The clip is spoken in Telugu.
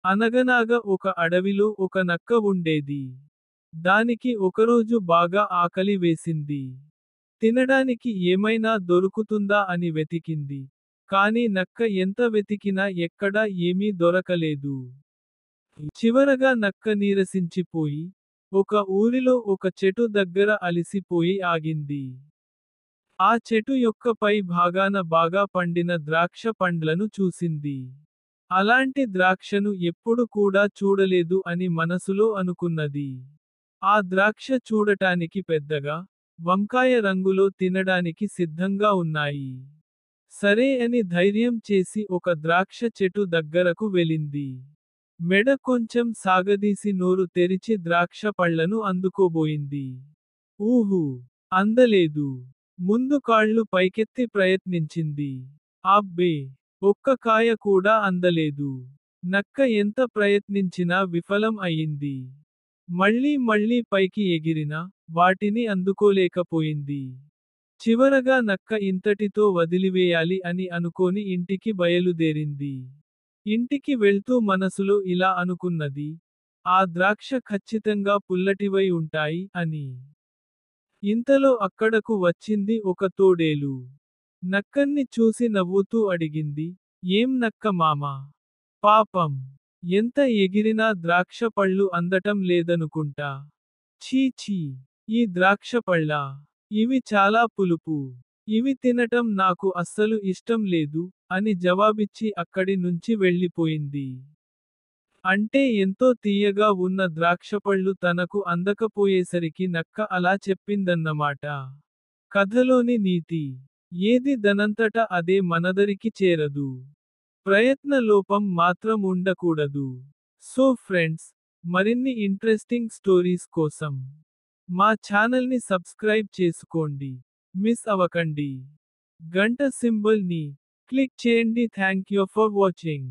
అనగనాగ ఒక అడవిలో ఒక నక్క ఉండేది. దానికి ఒకరోజు బాగా ఆకలి వేసింది. తినడానికి ఏమైనా దొరుకుతుందా అని వెతికింది. కాని నక్క ఎంత వెతికినా ఎక్కడా ఏమీ దొరకలేదు. చివరగా నక్క నీరసించిపోయి, ఒక ఊరిలో ఒక చెట్టు దగ్గర అలిసిపోయి ఆగింది. ఆ చెట్టు యొక్క పై భాగాన బాగా పండిన ద్రాక్ష పండ్లను చూసింది. అలాంటి ద్రాక్షను ఎప్పుడు కూడా చూడలేదు అని మనసులో అనుకున్నది. ఆ ద్రాక్ష చూడటానికి పెద్దగా, వంకాయ రంగులో తినడానికి సిద్ధంగా ఉన్నాయి. సరే అని ధైర్యం చేసి ఒక ద్రాక్ష చెట్టు దగ్గరకు వెళ్ళింది. మెడ కొంచెం సాగదీసి నోరు తెరిచి ద్రాక్ష పళ్లను అందుకోబోయింది. ఊహు! అందలేదు. ముందు కాళ్ళు పైకెత్తి ప్రయత్నించింది. అబ్బే! ఒక్క కాయ కూడా అందలేదు. నక్క ఎంత ప్రయత్నించినా విఫలం అయింది. మళ్ళీ మళ్ళీ పైకి ఎగిరినా, వాటిని అందుకోలేకపోయింది. చివరగా నక్క ఇంతటితో వదిలివేయాలి అని అనుకోని ఇంటికి బయలుదేరింది. ఇంటికి వెళ్తూ మనసులో ఇలా అనుకున్నది. ఆ ద్రాక్ష ఖచ్చితంగా పుల్లటివై ఉంటాయి అని. ఇంతలో అక్కడకు వచ్చింది ఒక తోడేలు. నక్కన్ని చూసి నవ్వుతూ అడిగింది, ఏం నక్క మామా? పాపం! ఎంత ఎగిరినా ద్రాక్ష పళ్ళు అందటం లేదనుకుంటా. ఛీ ఛీ! ఈ ద్రాక్ష పళ్ళా? ఇవి చాలా పులుపు. ఇవి తినటం నాకు అస్సలు ఇష్టం లేదు, అని జవాబిచ్చి అక్కడి నుంచి వెళ్ళిపోయింది. అంటే ఎంతో తీయగా ఉన్న ద్రాక్షపళ్ళు తనకు అందకపోయేసరికి నక్క అలా చెప్పిందన్నమాట. కథలోని నీతి. ఏది దనంతట అదే మనదరికి చేరదు. ప్రయత్న లోపం మాత్రం ఉండకూడదు. సో ఫ్రెండ్స్, మరిన్ని ఇంట్రెస్టింగ్ స్టోరీస్ కోసం మా ఛానల్ని సబ్స్క్రైబ్ చేసుకోండి. మిస్ అవకండి. గంట సింబల్ ని క్లిక్ చేయండి. Thank you for watching.